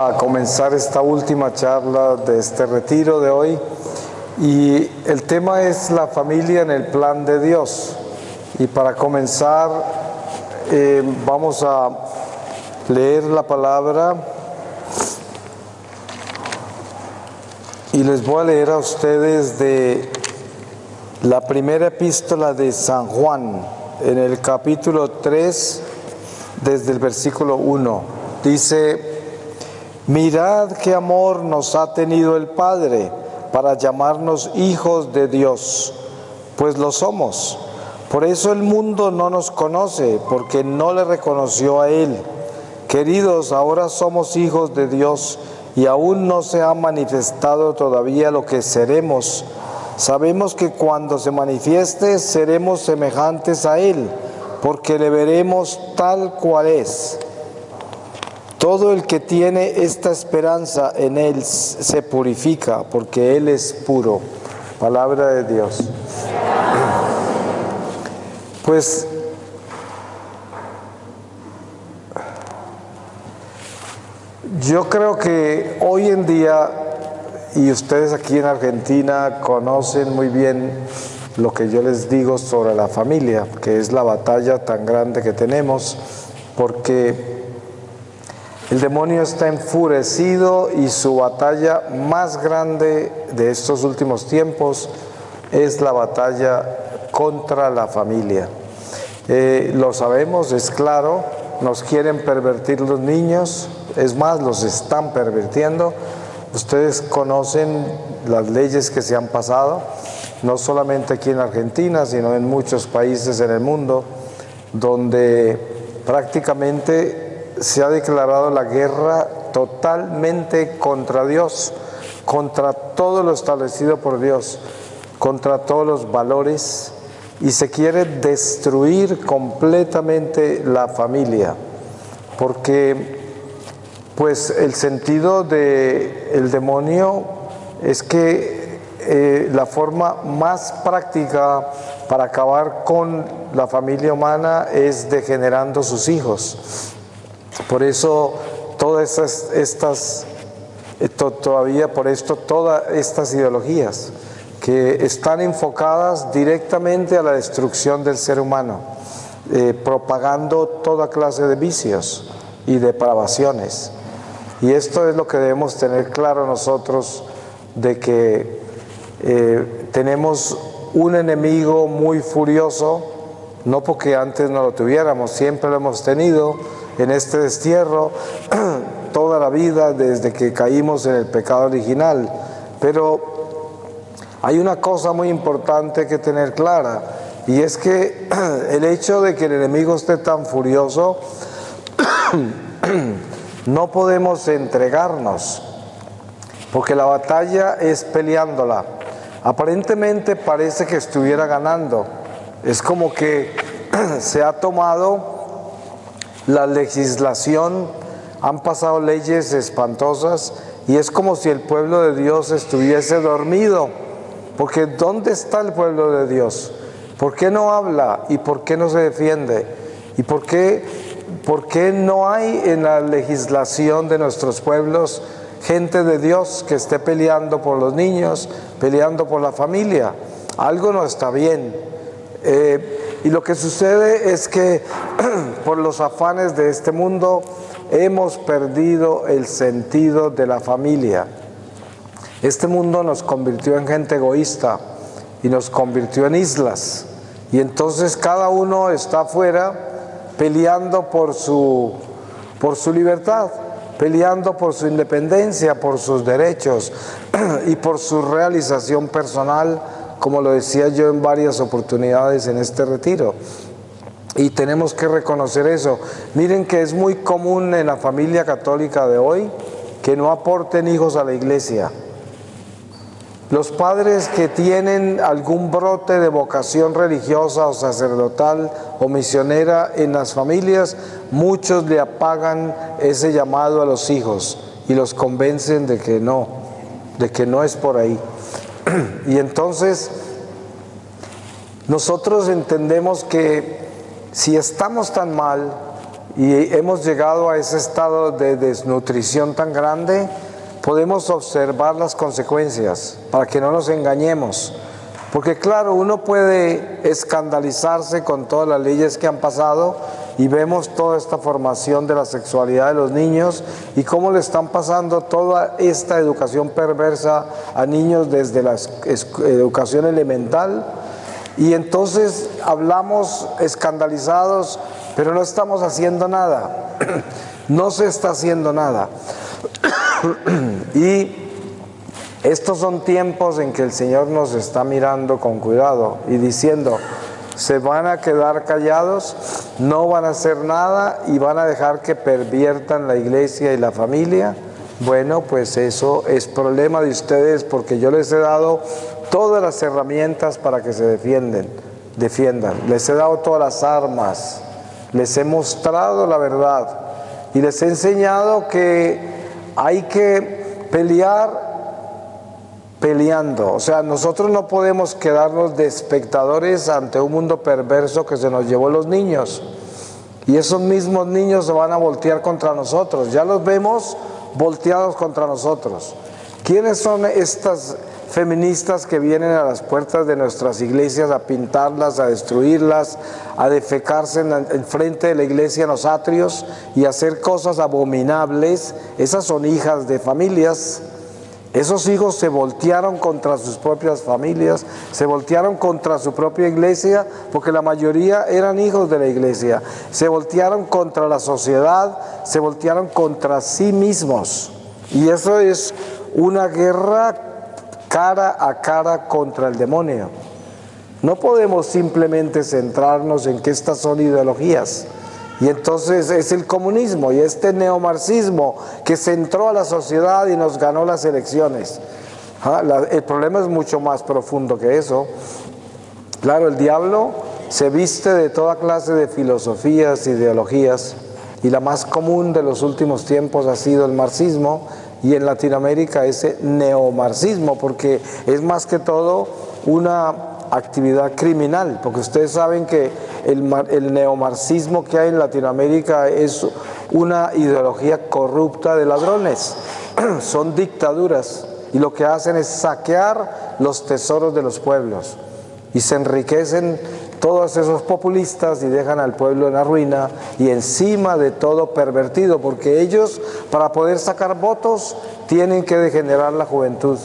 A comenzar esta última charla de este retiro de hoy, y el tema es la familia en el plan de Dios. Y para comenzar vamos a leer la palabra y les voy a leer a ustedes de la primera epístola de San Juan, en el capítulo 3, desde el versículo 1. Dice: mirad qué amor nos ha tenido el Padre para llamarnos hijos de Dios, pues lo somos. Por eso el mundo no nos conoce, porque no le reconoció a Él. Queridos, ahora somos hijos de Dios y aún no se ha manifestado todavía lo que seremos. Sabemos que cuando se manifieste seremos semejantes a Él, porque le veremos tal cual es. Todo el que tiene esta esperanza en Él se purifica, porque Él es puro. Palabra de Dios. Pues yo creo que hoy en día, y ustedes aquí en Argentina conocen muy bien lo que yo les digo sobre la familia, que es la batalla tan grande que tenemos, porque el demonio está enfurecido y su batalla más grande de estos últimos tiempos es la batalla contra la familia. Lo sabemos, es claro, nos quieren pervertir los niños, es más, los están pervirtiendo. Ustedes conocen las leyes que se han pasado, no solamente aquí en Argentina, sino en muchos países en el mundo, donde prácticamente se ha declarado la guerra totalmente contra Dios, contra todo lo establecido por Dios, contra todos los valores, y se quiere destruir completamente la familia, porque pues el sentido del demonio es que la forma más práctica para acabar con la familia humana es degenerando sus hijos. Por eso todas estas ideologías que están enfocadas directamente a la destrucción del ser humano, propagando toda clase de vicios y depravaciones. Y esto es lo que debemos tener claro nosotros, de que tenemos un enemigo muy furioso, no porque antes no lo tuviéramos, siempre lo hemos tenido en este destierro toda la vida desde que caímos en el pecado original. Pero hay una cosa muy importante que tener clara, y es que el hecho de que el enemigo esté tan furioso, no podemos entregarnos, porque la batalla es peleándola. Aparentemente parece que estuviera ganando, es como que se ha tomado la legislación, han pasado leyes espantosas, y es como si el pueblo de Dios estuviese dormido, porque ¿dónde está el pueblo de Dios? ¿Por qué no habla? ¿Y por qué no se defiende? ¿Y por qué no hay en la legislación de nuestros pueblos gente de Dios que esté peleando por los niños, peleando por la familia? Algo no está bien. Y lo que sucede es que por los afanes de este mundo hemos perdido el sentido de la familia. Este mundo nos convirtió en gente egoísta y nos convirtió en islas, y entonces cada uno está afuera peleando por su libertad, peleando por su independencia, por sus derechos y por su realización personal, como lo decía yo en varias oportunidades en este retiro. Y tenemos que reconocer eso. Miren que es muy común en la familia católica de hoy que no aporten hijos a la iglesia. Los padres que tienen algún brote de vocación religiosa o sacerdotal o misionera en las familias, muchos le apagan ese llamado a los hijos y los convencen de que no es por ahí. Y entonces nosotros entendemos que si estamos tan mal, y hemos llegado a ese estado de desnutrición tan grande, podemos observar las consecuencias para que no nos engañemos. Porque claro, uno puede escandalizarse con todas las leyes que han pasado y vemos toda esta formación de la sexualidad de los niños y cómo le están pasando toda esta educación perversa a niños desde la educación elemental. Y entonces hablamos escandalizados, pero no estamos haciendo nada. No se está haciendo nada. Y estos son tiempos en que el Señor nos está mirando con cuidado y diciendo, se van a quedar callados, no van a hacer nada y van a dejar que perviertan la iglesia y la familia. Bueno, pues eso es problema de ustedes, porque yo les he dado todas las herramientas para que se defiendan. Les he dado todas las armas, les he mostrado la verdad y les he enseñado que hay que pelear peleando. O sea, nosotros no podemos quedarnos de espectadores ante un mundo perverso que se nos llevó los niños. Y esos mismos niños se van a voltear contra nosotros. Ya los vemos volteados contra nosotros. ¿Quiénes son estas feministas que vienen a las puertas de nuestras iglesias a pintarlas, a destruirlas, a defecarse en frente de la iglesia en los atrios y a hacer cosas abominables? Esas son hijas de familias. Esos hijos se voltearon contra sus propias familias, se voltearon contra su propia iglesia, porque la mayoría eran hijos de la iglesia. Se voltearon contra la sociedad, se voltearon contra sí mismos. Y eso es una guerra cara a cara contra el demonio. No podemos simplemente centrarnos en que estas son ideologías. Y entonces es el comunismo y este neomarxismo que centró a la sociedad y nos ganó las elecciones. El problema es mucho más profundo que eso. Claro, el diablo se viste de toda clase de filosofías, ideologías, y la más común de los últimos tiempos ha sido el marxismo, y en Latinoamérica ese neomarxismo, porque es más que todo una actividad criminal, porque ustedes saben que el neomarxismo que hay en Latinoamérica es una ideología corrupta de ladrones. Son dictaduras y lo que hacen es saquear los tesoros de los pueblos y se enriquecen todos esos populistas y dejan al pueblo en la ruina y encima de todo pervertido, porque ellos, para poder sacar votos, tienen que degenerar la juventud,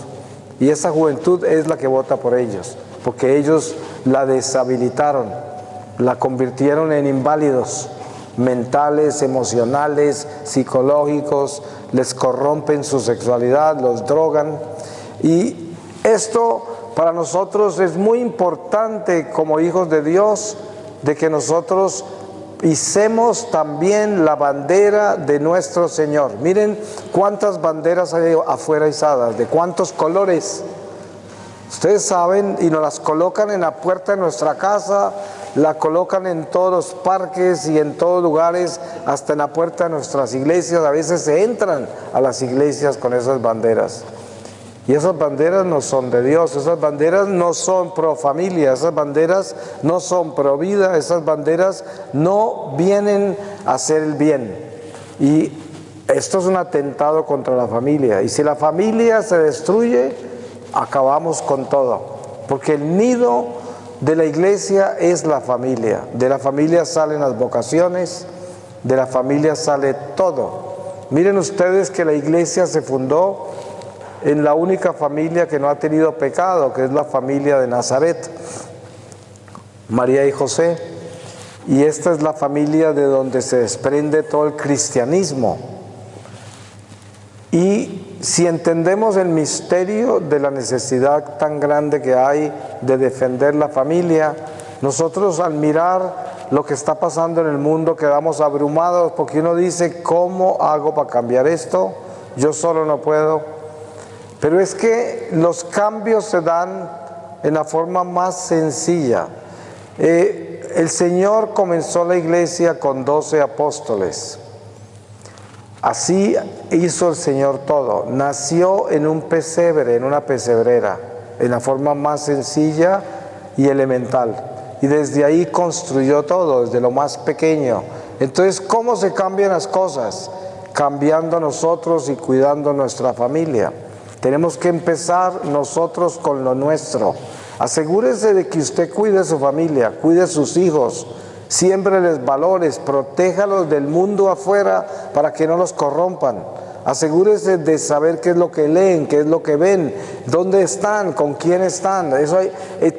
y esa juventud es la que vota por ellos, porque ellos la deshabilitaron, la convirtieron en inválidos mentales, emocionales, psicológicos, les corrompen su sexualidad, los drogan. Y esto para nosotros es muy importante como hijos de Dios, de que nosotros hicemos también la bandera de nuestro Señor. Miren cuántas banderas hay afuera izadas, de cuántos colores. Ustedes saben, y nos las colocan en la puerta de nuestra casa, la colocan en todos los parques y en todos lugares, hasta en la puerta de nuestras iglesias. A veces se entran a las iglesias con esas banderas. Y esas banderas no son de Dios, esas banderas no son pro familia, esas banderas no son pro vida, esas banderas no vienen a hacer el bien. Y esto es un atentado contra la familia. Y si la familia se destruye, acabamos con todo. Porque el nido de la iglesia es la familia. De la familia salen las vocaciones, de la familia sale todo. Miren ustedes que la iglesia se fundó en la única familia que no ha tenido pecado, que es la familia de Nazaret, María y José. Y esta es la familia de donde se desprende todo el cristianismo. Y si entendemos el misterio de la necesidad tan grande que hay de defender la familia, nosotros al mirar lo que está pasando en el mundo quedamos abrumados, porque uno dice, ¿cómo hago para cambiar esto? Yo solo no puedo. Pero es que los cambios se dan en la forma más sencilla. El Señor comenzó la iglesia con 12 apóstoles. Así hizo el Señor todo. Nació en un pesebre, en una pesebrera, en la forma más sencilla y elemental. Y desde ahí construyó todo, desde lo más pequeño. Entonces, ¿cómo se cambian las cosas? Cambiando nosotros y cuidando nuestra familia. Tenemos que empezar nosotros con lo nuestro. Asegúrese de que usted cuide su familia, cuide sus hijos, siémbreles valores, protéjalos del mundo afuera para que no los corrompan. Asegúrese de saber qué es lo que leen, qué es lo que ven, dónde están, con quién están. Eso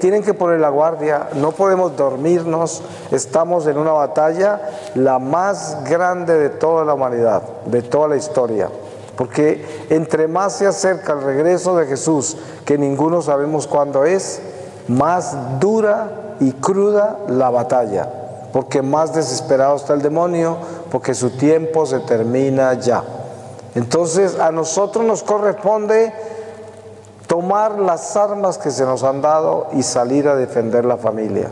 tienen que poner la guardia, no podemos dormirnos. Estamos en una batalla la más grande de toda la humanidad, de toda la historia. Porque entre más se acerca el regreso de Jesús, que ninguno sabemos cuándo es, más dura y cruda la batalla. Porque más desesperado está el demonio, porque su tiempo se termina ya. Entonces a nosotros nos corresponde tomar las armas que se nos han dado y salir a defender la familia.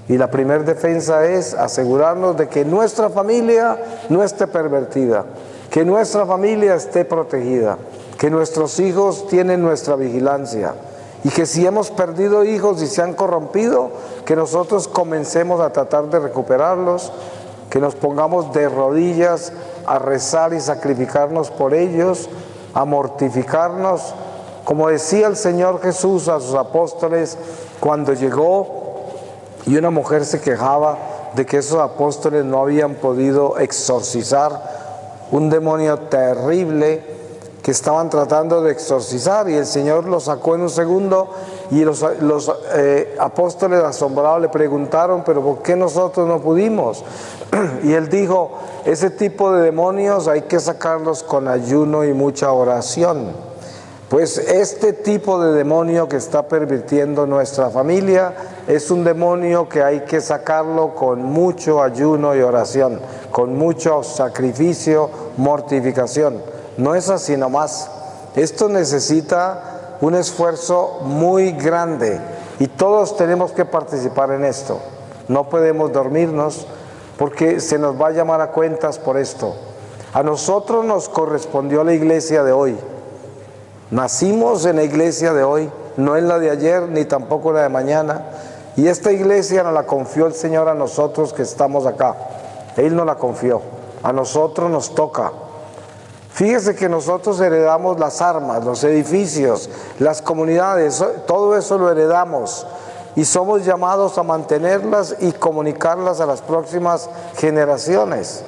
Y la primera defensa es asegurarnos de que nuestra familia no esté pervertida, que nuestra familia esté protegida, que nuestros hijos tienen nuestra vigilancia y que si hemos perdido hijos y se han corrompido, que nosotros comencemos a tratar de recuperarlos, que nos pongamos de rodillas a rezar y sacrificarnos por ellos, a mortificarnos, como decía el Señor Jesús a sus apóstoles cuando llegó y una mujer se quejaba de que esos apóstoles no habían podido exorcizar un demonio terrible que estaban tratando de exorcizar, y el Señor lo sacó en un segundo, y los apóstoles asombrados le preguntaron, pero ¿por qué nosotros no pudimos? Y él dijo, ese tipo de demonios hay que sacarlos con ayuno y mucha oración. Pues este tipo de demonio que está pervirtiendo nuestra familia es un demonio que hay que sacarlo con mucho ayuno y oración, con mucho sacrificio, mortificación. No es así nomás. Esto necesita un esfuerzo muy grande y todos tenemos que participar en esto. No podemos dormirnos porque se nos va a llamar a cuentas por esto. A nosotros nos correspondió la iglesia de hoy. Nacimos en la iglesia de hoy, no en la de ayer ni tampoco la de mañana. Y esta iglesia nos la confió el Señor a nosotros que estamos acá. Él nos la confió. A nosotros nos toca. Fíjese que nosotros heredamos las armas, los edificios, las comunidades, todo eso lo heredamos y somos llamados a mantenerlas y comunicarlas a las próximas generaciones.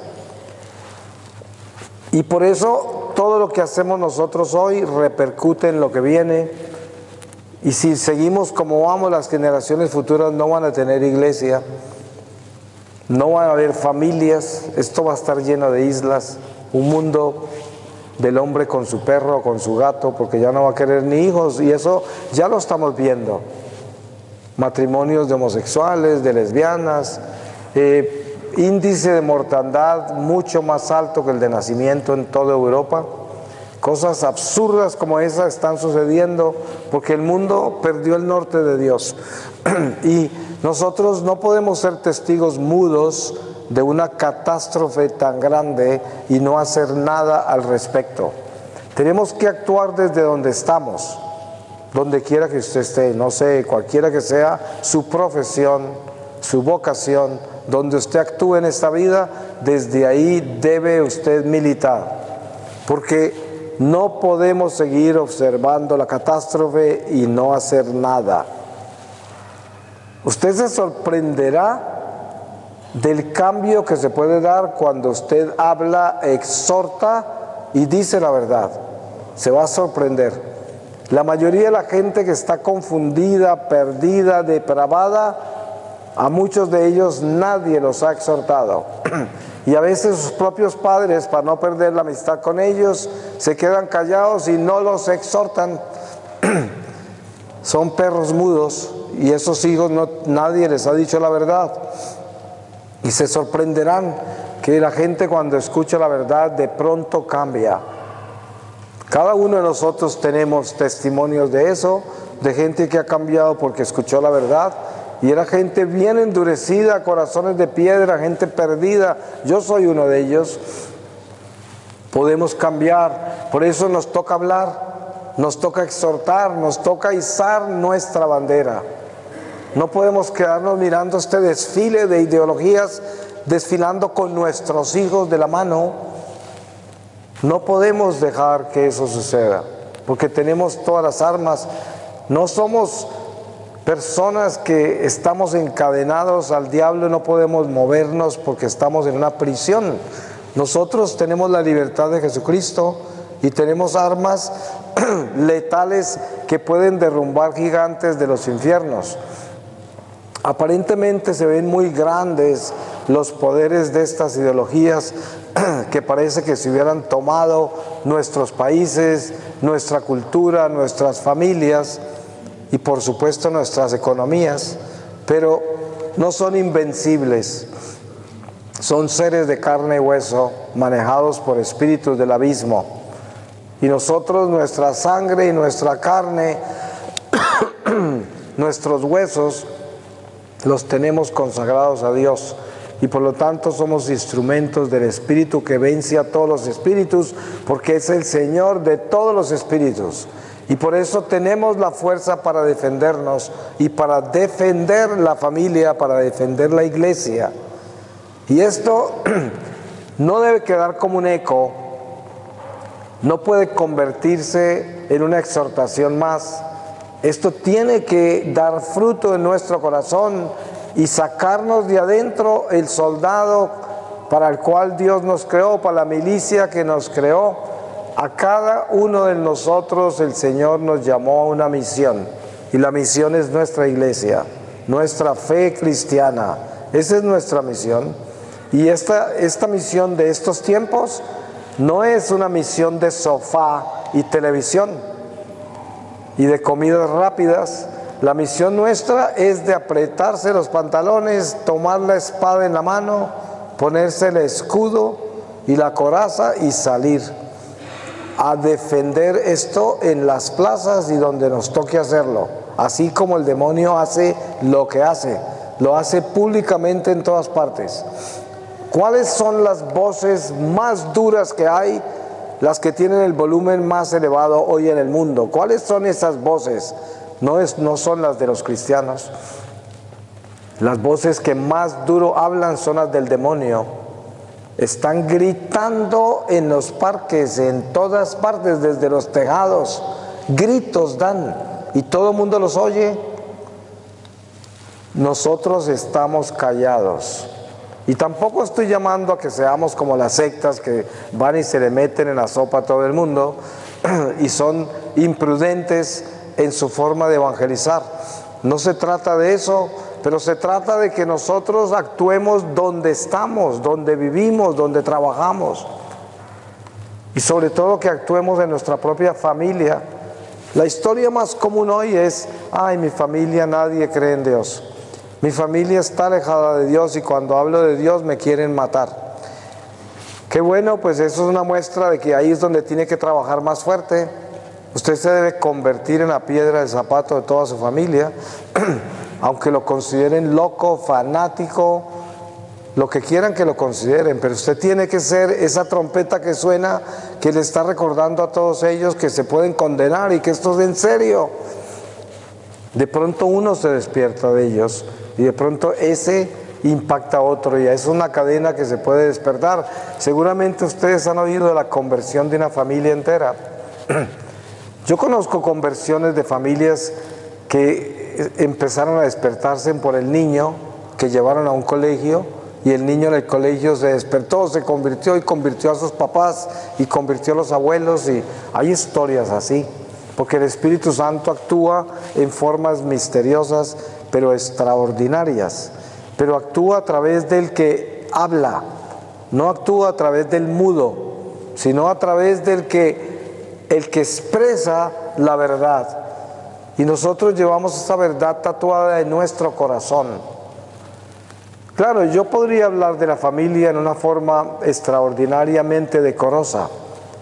Y por eso todo lo que hacemos nosotros hoy repercute en lo que viene, y si seguimos como vamos, las generaciones futuras no van a tener iglesia, no van a haber familias, esto va a estar lleno de islas, un mundo del hombre con su perro, con su gato, porque ya no va a querer ni hijos, y eso ya lo estamos viendo. Matrimonios de homosexuales, de lesbianas, índice de mortandad mucho más alto que el de nacimiento en toda Europa. Cosas absurdas como esas están sucediendo porque el mundo perdió el norte de Dios. Y nosotros no podemos ser testigos mudos de una catástrofe tan grande y no hacer nada al respecto. Tenemos que actuar desde donde estamos, donde quiera que usted esté, no sé, cualquiera que sea su profesión, su vocación, donde usted actúe en esta vida, desde ahí debe usted militar, porque no podemos seguir observando la catástrofe y no hacer nada. Usted se sorprenderá del cambio que se puede dar cuando usted habla, exhorta y dice la verdad. Se va a sorprender. La mayoría de la gente que está confundida, perdida, depravada, a muchos de ellos nadie los ha exhortado. Y a veces sus propios padres, para no perder la amistad con ellos, se quedan callados y no los exhortan. Son perros mudos y esos hijos nadie les ha dicho la verdad. Y se sorprenderán que la gente cuando escucha la verdad de pronto cambia. Cada uno de nosotros tenemos testimonios de eso, de gente que ha cambiado porque escuchó la verdad, y era gente bien endurecida, corazones de piedra, gente perdida. Yo soy uno de ellos. Podemos cambiar, por eso nos toca hablar, nos toca exhortar, nos toca izar nuestra bandera. No podemos quedarnos mirando este desfile de ideologías desfilando con nuestros hijos de la mano. No podemos dejar que eso suceda, porque tenemos todas las armas. No somos personas que estamos encadenados al diablo, no podemos movernos porque estamos en una prisión. Nosotros tenemos la libertad de Jesucristo y tenemos armas letales que pueden derrumbar gigantes de los infiernos. Aparentemente se ven muy grandes los poderes de estas ideologías que parece que se hubieran tomado nuestros países, nuestra cultura, nuestras familias y por supuesto nuestras economías, pero no son invencibles. Son seres de carne y hueso, manejados por espíritus del abismo. Y nosotros, nuestra sangre y nuestra carne, nuestros huesos, los tenemos consagrados a Dios. Y por lo tanto somos instrumentos del Espíritu que vence a todos los espíritus, porque es el Señor de todos los espíritus. Y por eso tenemos la fuerza para defendernos y para defender la familia, para defender la iglesia. Y esto no debe quedar como un eco, no puede convertirse en una exhortación más. Esto tiene que dar fruto en nuestro corazón y sacarnos de adentro el soldado para el cual Dios nos creó, para la milicia que nos creó. A cada uno de nosotros el Señor nos llamó a una misión, y la misión es nuestra iglesia, nuestra fe cristiana. Esa es nuestra misión. Y esta misión de estos tiempos no es una misión de sofá y televisión y de comidas rápidas. La misión nuestra es de apretarse los pantalones, tomar la espada en la mano, ponerse el escudo y la coraza y salir a defender esto en las plazas y donde nos toque hacerlo. Así como el demonio hace lo que hace, lo hace públicamente en todas partes. ¿Cuáles son las voces más duras que hay? Las que tienen el volumen más elevado hoy en el mundo. ¿Cuáles son esas voces? No son las de los cristianos. Las voces que más duro hablan son las del demonio. Están gritando en los parques, en todas partes, desde los tejados. Gritos dan y todo el mundo los oye. Nosotros estamos callados. Y tampoco estoy llamando a que seamos como las sectas que van y se le meten en la sopa a todo el mundo y son imprudentes en su forma de evangelizar. No se trata de eso, pero se trata de que nosotros actuemos donde estamos, donde vivimos, donde trabajamos. Y sobre todo que actuemos en nuestra propia familia. La historia más común hoy es: ay, mi familia, nadie cree en Dios. Mi familia está alejada de Dios y cuando hablo de Dios me quieren matar. Qué bueno, pues eso es una muestra de que ahí es donde tiene que trabajar más fuerte. Usted se debe convertir en la piedra del zapato de toda su familia, aunque lo consideren loco, fanático, lo que quieran que lo consideren, pero usted tiene que ser esa trompeta que suena, que le está recordando a todos ellos que se pueden condenar y que esto es en serio. De pronto uno se despierta de ellos y de pronto ese impacta a otro, y es una cadena que se puede despertar. Seguramente ustedes han oído de la conversión de una familia entera. Yo conozco conversiones de familias que empezaron a despertarse por el niño que llevaron a un colegio, y el niño en el colegio se despertó, se convirtió y convirtió a sus papás y convirtió a los abuelos, y hay historias así. Porque el Espíritu Santo actúa en formas misteriosas, pero extraordinarias. Pero actúa a través del que habla, no actúa a través del mudo, sino a través del que expresa la verdad. Y nosotros llevamos esa verdad tatuada en nuestro corazón. Claro, yo podría hablar de la familia en una forma extraordinariamente decorosa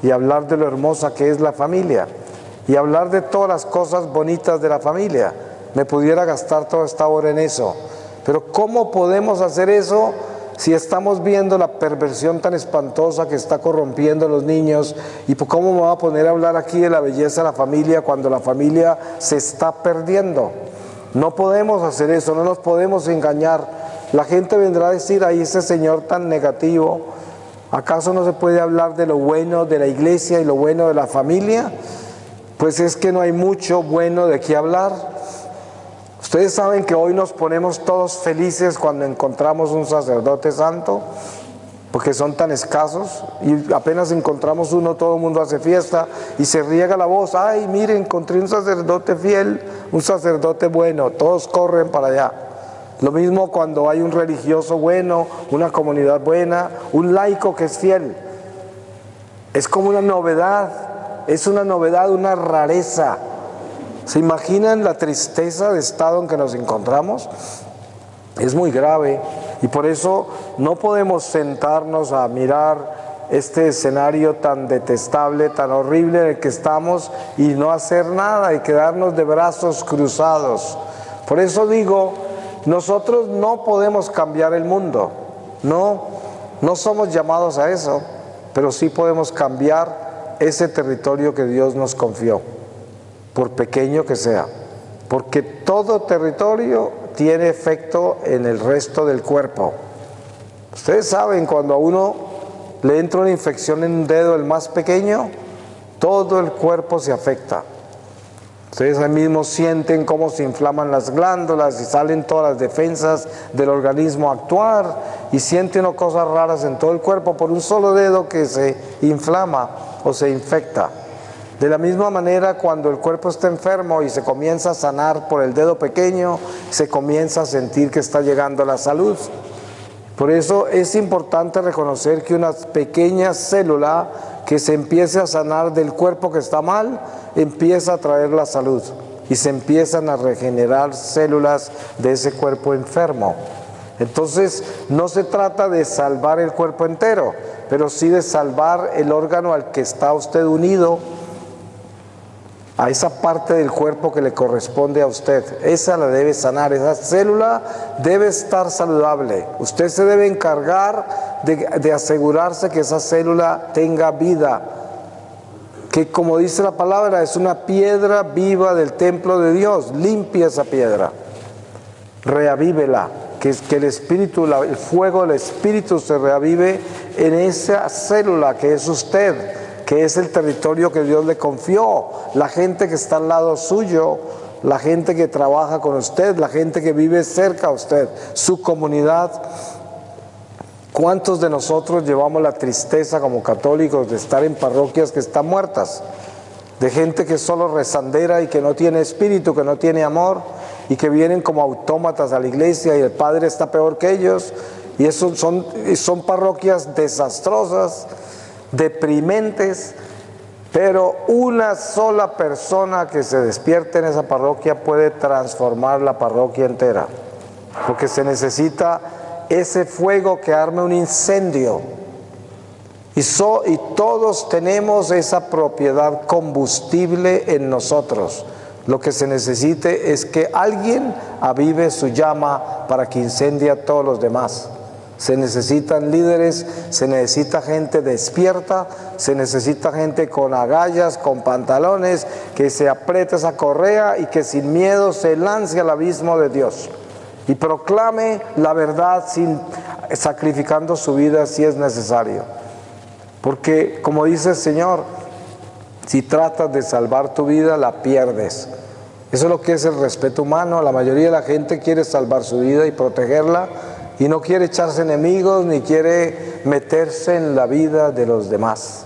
y hablar de lo hermosa que es la familia. Y hablar de todas las cosas bonitas de la familia. Me pudiera gastar toda esta hora en eso. Pero ¿cómo podemos hacer eso si estamos viendo la perversión tan espantosa que está corrompiendo a los niños? ¿Y cómo me voy a poner a hablar aquí de la belleza de la familia cuando la familia se está perdiendo? No podemos hacer eso, no nos podemos engañar. la gente vendrá a decir, ahí ese señor tan negativo, ¿acaso no se puede hablar de lo bueno de la iglesia y lo bueno de la familia? Pues es que no hay mucho bueno de qué hablar. Ustedes saben que hoy nos ponemos todos felices cuando encontramos un sacerdote santo, porque son tan escasos, y apenas encontramos uno, todo el mundo hace fiesta y se riega la voz, ay, mire, encontré un sacerdote fiel, un sacerdote bueno, todos corren para allá. Lo mismo cuando hay un religioso bueno, una comunidad buena, un laico que es fiel. Es como una novedad, una rareza. ¿Se imaginan la tristeza de estado en que nos encontramos? Es muy grave y por eso no podemos sentarnos a mirar este escenario tan detestable, tan horrible en el que estamos y no hacer nada y quedarnos de brazos cruzados. Por eso digo, nosotros no podemos cambiar el mundo, no somos llamados a eso, pero sí podemos cambiar ese territorio que Dios nos confió, por pequeño que sea, porque todo territorio tiene efecto en el resto del cuerpo. Ustedes saben, cuando a uno le entra una infección en un dedo, el más pequeño, todo el cuerpo se afecta. Ustedes ahí mismo sienten cómo se inflaman las glándulas y salen todas las defensas del organismo a actuar y sienten cosas raras en todo el cuerpo por un solo dedo que se inflama o se infecta. De la misma manera, cuando el cuerpo está enfermo y se comienza a sanar por el dedo pequeño, se comienza a sentir que está llegando la salud. Por eso es importante reconocer que una pequeña célula que se empiece a sanar del cuerpo que está mal, empieza a traer la salud y se empiezan a regenerar células de ese cuerpo enfermo. Entonces, no se trata de salvar el cuerpo entero, pero sí de salvar el órgano al que está usted unido, a esa parte del cuerpo que le corresponde a usted. Esa la debe sanar, esa célula debe estar saludable. Usted se debe encargar de asegurarse que esa célula tenga vida, que como dice la palabra, es una piedra viva del templo de Dios. Limpia esa piedra, reavívela, que el espíritu, el fuego del espíritu se reavive en esa célula que es usted, que es el territorio que Dios le confió, la gente que está al lado suyo, la gente que trabaja con usted, la gente que vive cerca a usted, su comunidad. ¿Cuántos de nosotros llevamos la tristeza como católicos de estar en parroquias que están muertas? De gente que es solo rezandera y que no tiene espíritu, que no tiene amor y que vienen como autómatas a la iglesia y el padre está peor que ellos. Y eso son parroquias desastrosas, deprimentes, pero una sola persona que se despierte en esa parroquia puede transformar la parroquia entera, porque se necesita ese fuego que arme un incendio y todos tenemos esa propiedad combustible en nosotros. Lo que se necesite es que alguien avive su llama para que incendie a todos los demás. Se necesitan líderes, se necesita gente despierta, se necesita gente con agallas, con pantalones, que se apriete esa correa y que sin miedo se lance al abismo de Dios y proclame la verdad sacrificando su vida si es necesario. Porque como dice el Señor, si tratas de salvar tu vida, la pierdes. Eso es lo que es el respeto humano. La mayoría de la gente quiere salvar su vida y protegerla, y no quiere echarse enemigos ni quiere meterse en la vida de los demás.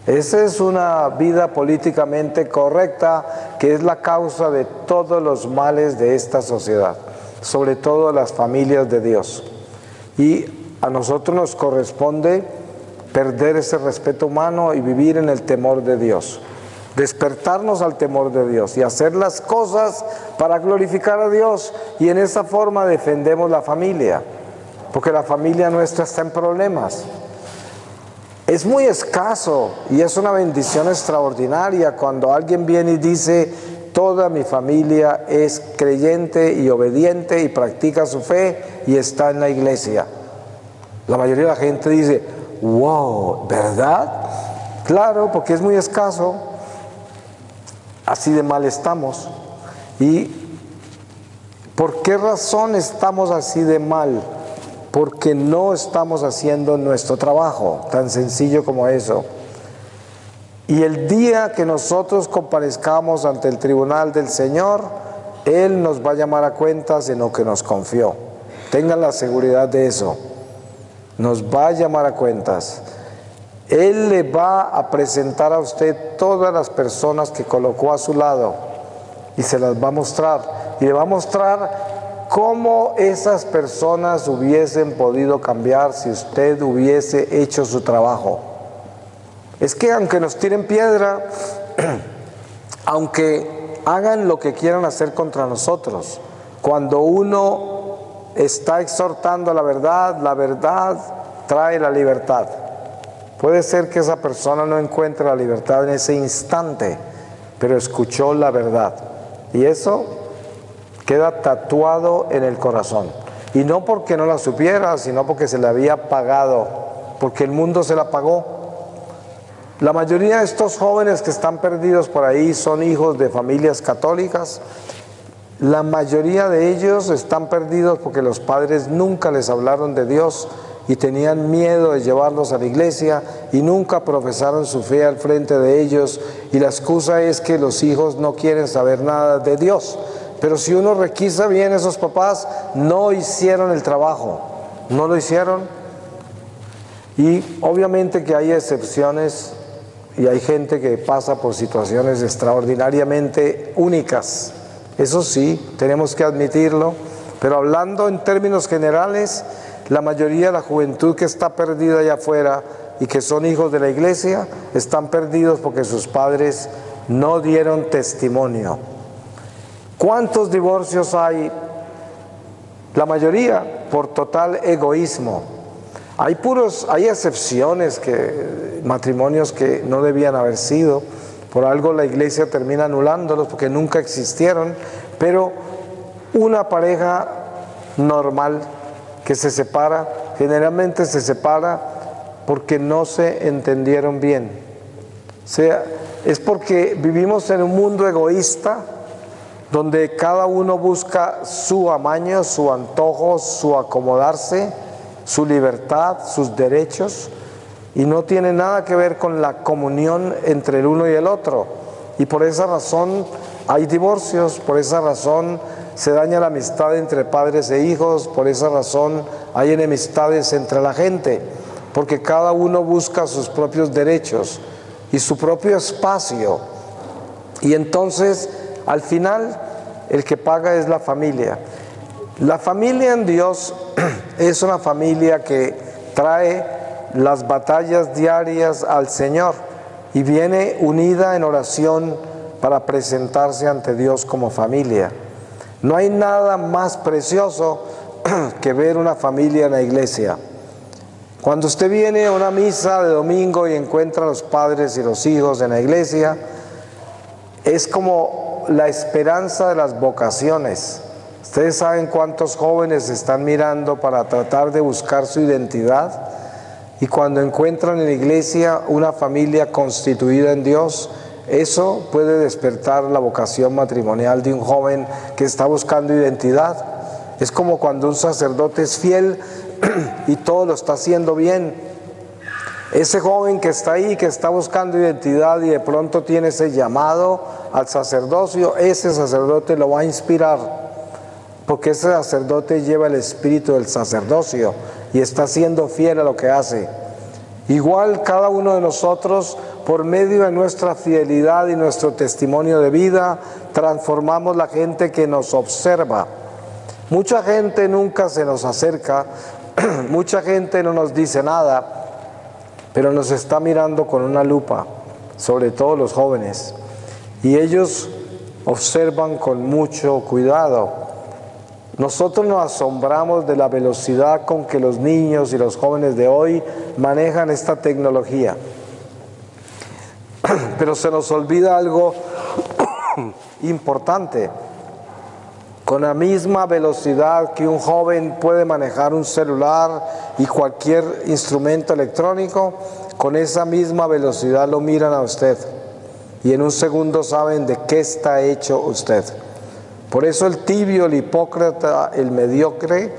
Esa es una vida políticamente correcta que es la causa de todos los males de esta sociedad, sobre todo las familias de Dios. Y a nosotros nos corresponde perder ese respeto humano y vivir en el temor de Dios. Despertarnos al temor de Dios y hacer las cosas para glorificar a Dios, y en esa forma defendemos la familia, porque la familia nuestra está en problemas. Es muy escaso y es una bendición extraordinaria cuando alguien viene y dice: toda mi familia es creyente y obediente y practica su fe y está en la iglesia. La mayoría de la gente dice: wow, ¿verdad? Claro, porque es muy escaso. Así de mal estamos. Y ¿Por qué razón estamos así de mal? Porque no estamos haciendo nuestro trabajo, tan sencillo como eso. Y el día que nosotros comparezcamos ante el tribunal del Señor, Él nos va a llamar a cuentas en lo que nos confió. Tengan la seguridad de eso. Nos va a llamar a cuentas. Él le va a presentar a usted todas las personas que colocó a su lado y se las va a mostrar. Y le va a mostrar cómo esas personas hubiesen podido cambiar si usted hubiese hecho su trabajo. Es que aunque nos tiren piedra, aunque hagan lo que quieran hacer contra nosotros, cuando uno está exhortando a la verdad trae la libertad. Puede ser que esa persona no encuentre la libertad en ese instante, pero escuchó la verdad. Y eso queda tatuado en el corazón. Y no porque no la supiera, sino porque se le había pagado, porque el mundo se la pagó. La mayoría de estos jóvenes que están perdidos por ahí son hijos de familias católicas. La mayoría de ellos están perdidos porque los padres nunca les hablaron de Dios y tenían miedo de llevarlos a la iglesia y nunca profesaron su fe al frente de ellos, y la excusa es que los hijos no quieren saber nada de Dios. Pero si uno requisa bien, esos papás no hicieron el trabajo, no lo hicieron. Y obviamente que hay excepciones y hay gente que pasa por situaciones extraordinariamente únicas. Eso sí, tenemos que admitirlo, pero hablando en términos generales, la mayoría de la juventud que está perdida allá afuera y que son hijos de la iglesia, están perdidos porque sus padres no dieron testimonio. ¿Cuántos divorcios hay? La mayoría por total egoísmo. Hay excepciones, matrimonios que no debían haber sido, por algo la iglesia termina anulándolos porque nunca existieron, pero una pareja normal que se separa, generalmente se separa porque no se entendieron bien. O sea, es porque vivimos en un mundo egoísta donde cada uno busca su amaño, su antojo, su acomodarse, su libertad, sus derechos, y no tiene nada que ver con la comunión entre el uno y el otro. Y por esa razón hay divorcios, por esa razón se daña la amistad entre padres e hijos, por esa razón hay enemistades entre la gente, porque cada uno busca sus propios derechos y su propio espacio. Y entonces, al final, el que paga es la familia. La familia en Dios es una familia que trae las batallas diarias al Señor y viene unida en oración para presentarse ante Dios como familia. No hay nada más precioso que ver una familia en la iglesia. Cuando usted viene a una misa de domingo y encuentra a los padres y los hijos en la iglesia, es como la esperanza de las vocaciones. Ustedes saben cuántos jóvenes están mirando para tratar de buscar su identidad, y cuando encuentran en la iglesia una familia constituida en Dios, eso puede despertar la vocación matrimonial de un joven que está buscando identidad. Es como cuando un sacerdote es fiel y todo lo está haciendo bien. Ese joven que está ahí, que está buscando identidad y de pronto tiene ese llamado al sacerdocio, ese sacerdote lo va a inspirar, porque ese sacerdote lleva el espíritu del sacerdocio y está siendo fiel a lo que hace. Igual cada uno de nosotros, por medio de nuestra fidelidad y nuestro testimonio de vida, transformamos la gente que nos observa. Mucha gente nunca se nos acerca, mucha gente no nos dice nada, pero nos está mirando con una lupa, sobre todo los jóvenes, y ellos observan con mucho cuidado. Nosotros nos asombramos de la velocidad con que los niños y los jóvenes de hoy manejan esta tecnología. Pero se nos olvida algo importante. Con la misma velocidad que un joven puede manejar un celular y cualquier instrumento electrónico, con esa misma velocidad lo miran a usted y en un segundo saben de qué está hecho usted. Por eso el tibio, el hipócrita, el mediocre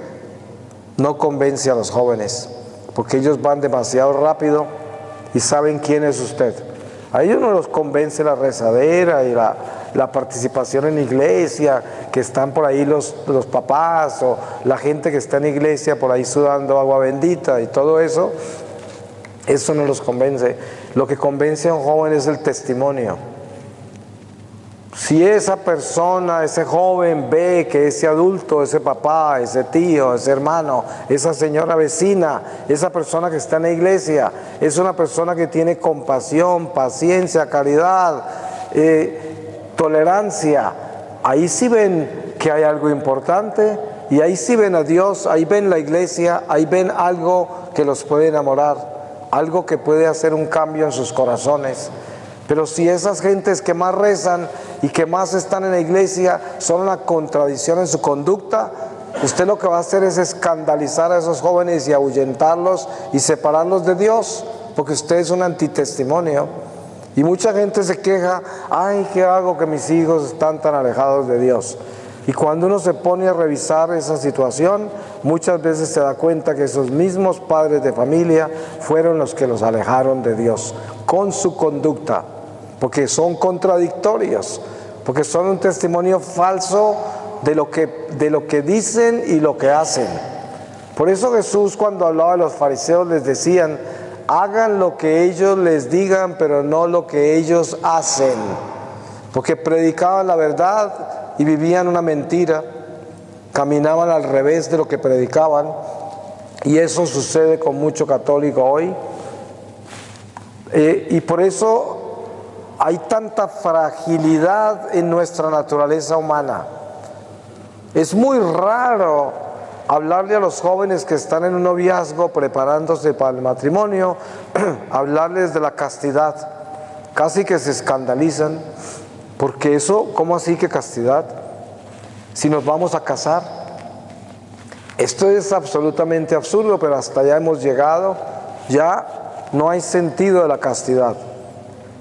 no convence a los jóvenes, porque ellos van demasiado rápido y saben quién es usted. A ellos no los convence la rezadera y la participación en iglesia, que están por ahí los papás o la gente que está en iglesia por ahí sudando agua bendita y todo eso. Eso no los convence. Lo que convence a un joven es el testimonio. Si esa persona, ese joven ve que ese adulto, ese papá, ese tío, ese hermano, esa señora vecina, esa persona que está en la iglesia, es una persona que tiene compasión, paciencia, caridad, tolerancia, ahí sí ven que hay algo importante y ahí sí ven a Dios, ahí ven la iglesia, ahí ven algo que los puede enamorar, algo que puede hacer un cambio en sus corazones. Pero si esas gentes que más rezan y que más están en la iglesia son una contradicción en su conducta, usted lo que va a hacer es escandalizar a esos jóvenes y ahuyentarlos y separarlos de Dios, porque usted es un antitestimonio. Y mucha gente se queja, ay, ¿qué hago que mis hijos están tan alejados de Dios? Y cuando uno se pone a revisar esa situación, muchas veces se da cuenta que esos mismos padres de familia fueron los que los alejaron de Dios con su conducta, porque son contradictorios, porque son un testimonio falso de lo que dicen y lo que hacen. Por eso Jesús, cuando hablaba de los fariseos, les decían, hagan lo que ellos les digan, pero no lo que ellos hacen, porque predicaban la verdad y vivían una mentira, caminaban al revés de lo que predicaban, y eso sucede con mucho católico hoy. Y por eso hay tanta fragilidad en nuestra naturaleza humana. Es muy raro hablarle a los jóvenes que están en un noviazgo preparándose para el matrimonio, hablarles de la castidad. Casi que se escandalizan, porque eso, ¿cómo así que castidad? Si nos vamos a casar. Esto es absolutamente absurdo, pero hasta allá hemos llegado. Ya no hay sentido de la castidad.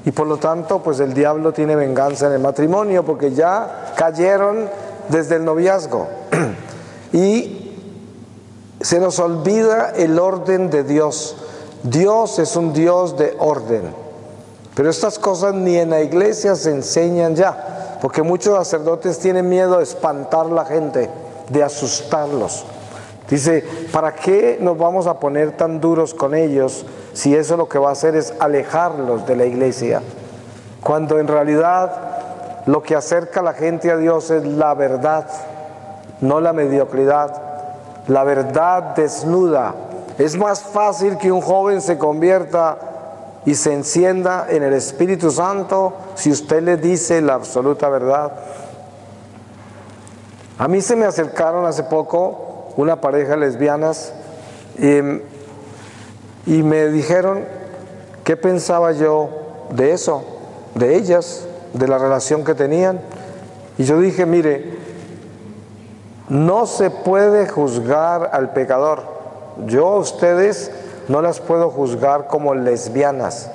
Y por lo tanto, pues el diablo tiene venganza en el matrimonio, porque ya cayeron desde el noviazgo. Y se nos olvida el orden de Dios. Dios es un Dios de orden. Pero estas cosas ni en la iglesia se enseñan ya, porque muchos sacerdotes tienen miedo de espantar a la gente, de asustarlos. Dice, ¿para qué nos vamos a poner tan duros con ellos si eso lo que va a hacer es alejarlos de la iglesia? Cuando en realidad lo que acerca a la gente a Dios es la verdad, no la mediocridad, la verdad desnuda. Es más fácil que un joven se convierta y se encienda en el Espíritu Santo si usted le dice la absoluta verdad. A mí se me acercaron hace poco una pareja de lesbianas y me dijeron qué pensaba yo de eso, de ellas, de la relación que tenían. Y yo dije, mire, no se puede juzgar al pecador. Yo a ustedes no las puedo juzgar como lesbianas,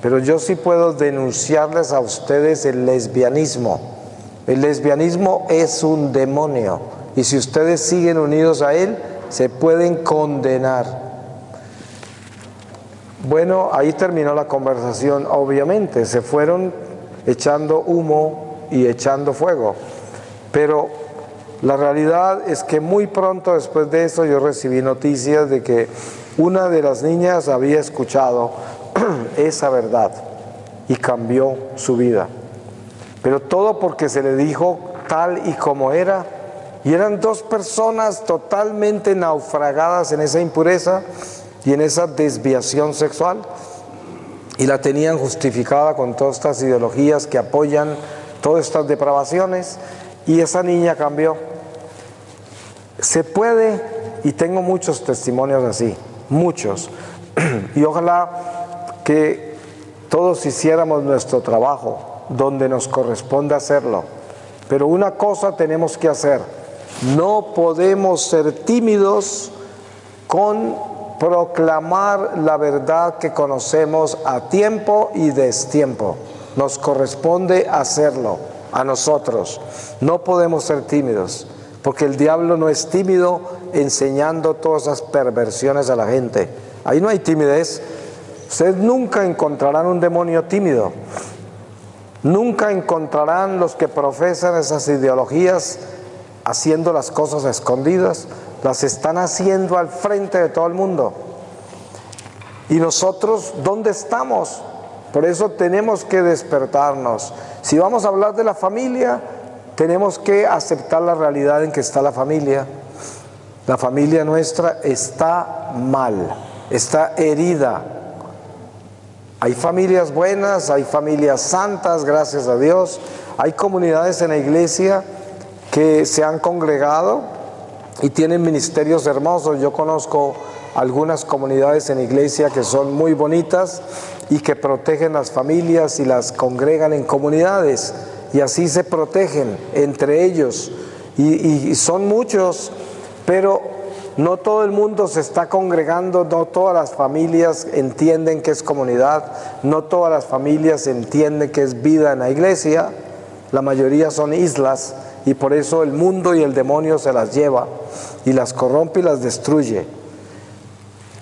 pero yo sí puedo denunciarles a ustedes el lesbianismo. El lesbianismo es un demonio, y si ustedes siguen unidos a él, se pueden condenar. Bueno, ahí terminó la conversación, obviamente, se fueron echando humo y echando fuego, pero la realidad es que muy pronto después de eso yo recibí noticias de que una de las niñas había escuchado esa verdad y cambió su vida. Pero todo porque se le dijo tal y como era. Y eran dos personas totalmente naufragadas en esa impureza y en esa desviación sexual. Y la tenían justificada con todas estas ideologías que apoyan todas estas depravaciones. Y esa niña cambió. Se puede, y tengo muchos testimonios así, muchos. Y ojalá que todos hiciéramos nuestro trabajo donde nos corresponde hacerlo. Pero una cosa tenemos que hacer: no podemos ser tímidos con proclamar la verdad que conocemos a tiempo y destiempo. nos corresponde hacerlo a nosotros. No podemos ser tímidos, porque el diablo no es tímido enseñando todas esas perversiones a la gente. Ahí no hay timidez. Ustedes nunca encontrarán un demonio tímido. Nunca encontrarán los que profesan esas ideologías haciendo las cosas escondidas. Las están haciendo al frente de todo el mundo. ¿Y nosotros dónde estamos? Por eso tenemos que despertarnos. Si vamos a hablar de la familia, tenemos que aceptar la realidad en que está la familia. La familia nuestra está mal, está herida. Hay familias buenas, hay familias santas, gracias a Dios. Hay comunidades en la iglesia que se han congregado y tienen ministerios hermosos. Yo conozco algunas comunidades en la iglesia que son muy bonitas y que protegen las familias y las congregan en comunidades. Y así se protegen entre ellos. Y son muchos, pero no todo el mundo se está congregando, no todas las familias entienden que es comunidad, no todas las familias entienden que es vida en la iglesia, la mayoría son islas y por eso el mundo y el demonio se las lleva y las corrompe y las destruye.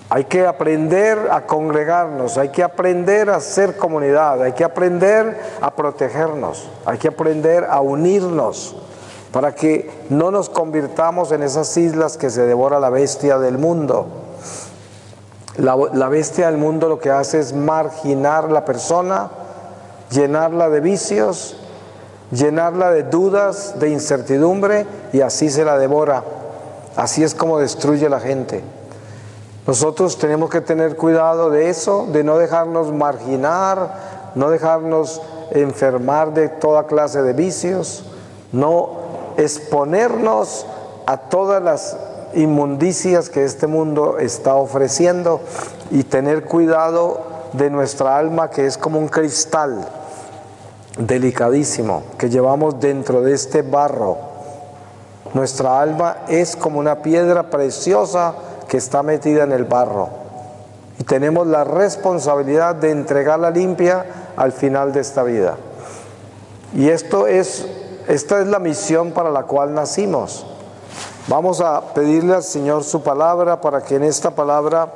Hay que aprender a congregarnos, hay que aprender a ser comunidad, hay que aprender a protegernos, hay que aprender a unirnos, para que no nos convirtamos en esas islas que se devora la bestia del mundo. La bestia del mundo lo que hace es marginar a la persona, llenarla de vicios, llenarla de dudas, de incertidumbre, y así se la devora. Así es como destruye a la gente. Nosotros tenemos que tener cuidado de eso, de no dejarnos marginar, no dejarnos enfermar de toda clase de vicios, no exponernos a todas las inmundicias que este mundo está ofreciendo y tener cuidado de nuestra alma, que es como un cristal delicadísimo que llevamos dentro de este barro. Nuestra alma es como una piedra preciosa que está metida en el barro y tenemos la responsabilidad de entregarla limpia al final de esta vida. Y esta es la misión para la cual nacimos. Vamos a pedirle al Señor su palabra para que en esta palabra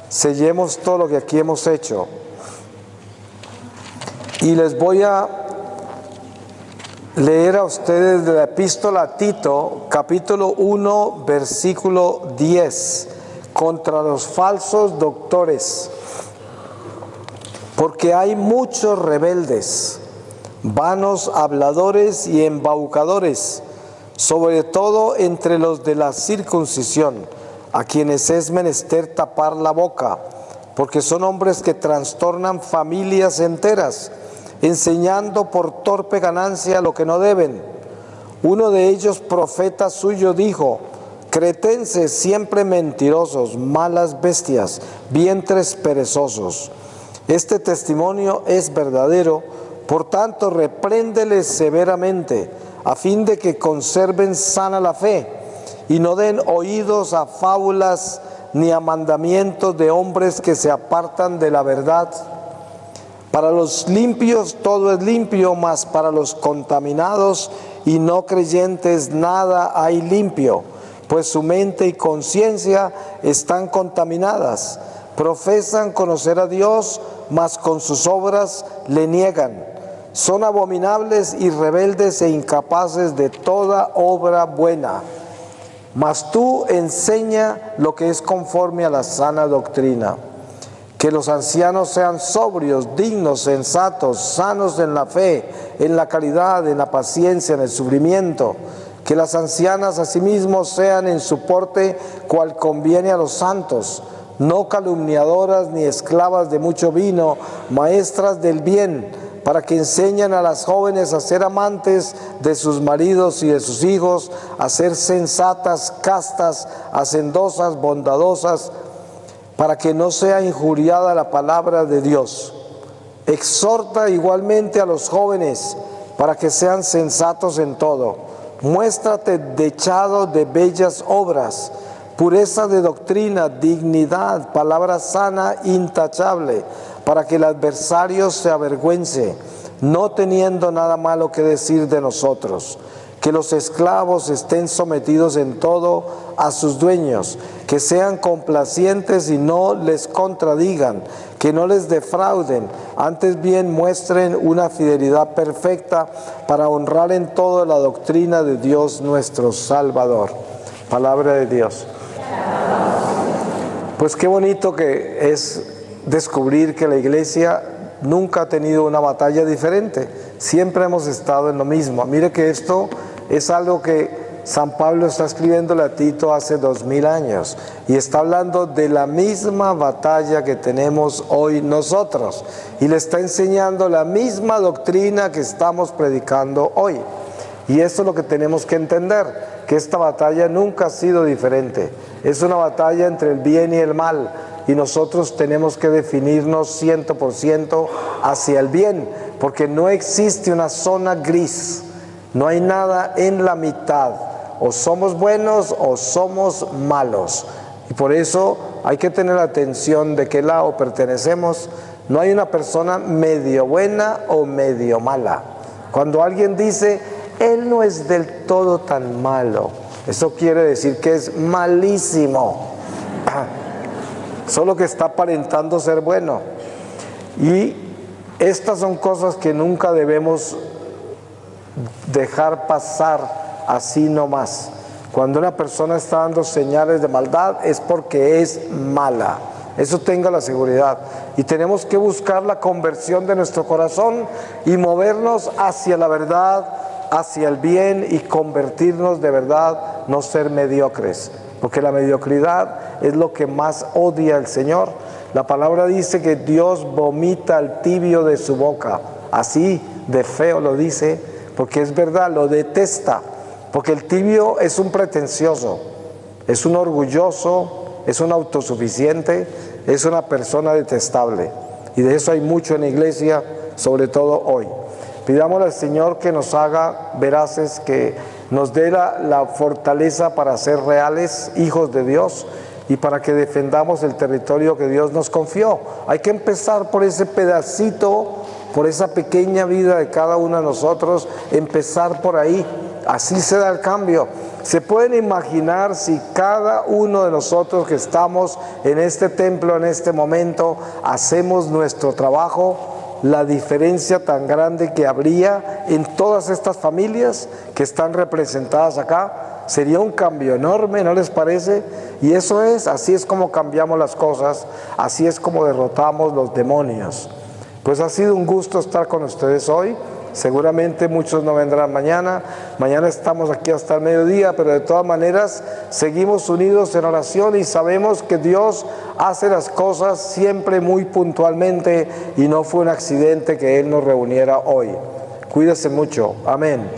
sellemos todo lo que aquí hemos hecho. Y les voy a leer a ustedes de la epístola a Tito, capítulo 1, versículo 10, contra los falsos doctores. Porque hay muchos rebeldes, vanos habladores y embaucadores, sobre todo entre los de la circuncisión, a quienes es menester tapar la boca, porque son hombres que trastornan familias enteras, enseñando por torpe ganancia lo que no deben. Uno de ellos, profeta suyo, dijo: cretenses siempre mentirosos, malas bestias, vientres perezosos. Este testimonio es verdadero, por tanto repréndeles severamente, a fin de que conserven sana la fe, y no den oídos a fábulas ni a mandamientos de hombres que se apartan de la verdad. Para los limpios todo es limpio, mas para los contaminados y no creyentes nada hay limpio, pues su mente y conciencia están contaminadas. Profesan conocer a Dios, mas con sus obras le niegan. Son abominables y rebeldes e incapaces de toda obra buena. Mas tú enseña lo que es conforme a la sana doctrina. Que los ancianos sean sobrios, dignos, sensatos, sanos en la fe, en la caridad, en la paciencia, en el sufrimiento. Que las ancianas asimismo sean en su porte cual conviene a los santos, no calumniadoras ni esclavas de mucho vino, maestras del bien, para que enseñen a las jóvenes a ser amantes de sus maridos y de sus hijos, a ser sensatas, castas, hacendosas, bondadosas, para que no sea injuriada la palabra de Dios. Exhorta igualmente a los jóvenes para que sean sensatos en todo. Muéstrate dechado de bellas obras, pureza de doctrina, dignidad, palabra sana, intachable, para que el adversario se avergüence, no teniendo nada malo que decir de nosotros. Que los esclavos estén sometidos en todo a sus dueños, que sean complacientes y no les contradigan, que no les defrauden, antes bien muestren una fidelidad perfecta para honrar en todo la doctrina de Dios nuestro Salvador. Palabra de Dios. Pues qué bonito que es descubrir que la iglesia nunca ha tenido una batalla diferente, siempre hemos estado en lo mismo. Mire que esto es algo que San Pablo está escribiendo a Tito hace 2000 años y está hablando de la misma batalla que tenemos hoy nosotros y le está enseñando la misma doctrina que estamos predicando hoy. Y esto es lo que tenemos que entender, que esta batalla nunca ha sido diferente. Es una batalla entre el bien y el mal y nosotros tenemos que definirnos 100% hacia el bien, porque no existe una zona gris. No hay nada en la mitad, o somos buenos o somos malos. Y por eso hay que tener atención de qué lado pertenecemos. No hay una persona medio buena o medio mala. Cuando alguien dice, él no es del todo tan malo, eso quiere decir que es malísimo. Solo que está aparentando ser bueno. Y estas son cosas que nunca debemos dejar pasar así nomás. Cuando una persona está dando señales de maldad es porque es mala. Eso tenga la seguridad. Y tenemos que buscar la conversión de nuestro corazón y movernos hacia la verdad, hacia el bien y convertirnos de verdad, no ser mediocres. Porque la mediocridad es lo que más odia el Señor. La palabra dice que Dios vomita al tibio de su boca. Así de feo lo dice, porque es verdad, lo detesta. Porque el tibio es un pretencioso, es un orgulloso, es un autosuficiente, es una persona detestable. Y de eso hay mucho en la iglesia, sobre todo hoy. Pidámosle al Señor que nos haga veraces, que nos dé la fortaleza para ser reales hijos de Dios y para que defendamos el territorio que Dios nos confió. Hay que empezar por ese pedacito, por esa pequeña vida de cada uno de nosotros, empezar por ahí. Así se da el cambio. ¿Se pueden imaginar si cada uno de nosotros que estamos en este templo en este momento hacemos nuestro trabajo, la diferencia tan grande que habría en todas estas familias que están representadas acá? Sería un cambio enorme, ¿no les parece? Y eso es, así es como cambiamos las cosas, así es como derrotamos los demonios. Pues ha sido un gusto estar con ustedes hoy. Seguramente muchos no vendrán mañana. Mañana estamos aquí hasta el mediodía, pero de todas maneras seguimos unidos en oración y sabemos que Dios hace las cosas siempre muy puntualmente y no fue un accidente que Él nos reuniera hoy. Cuídese mucho. Amén.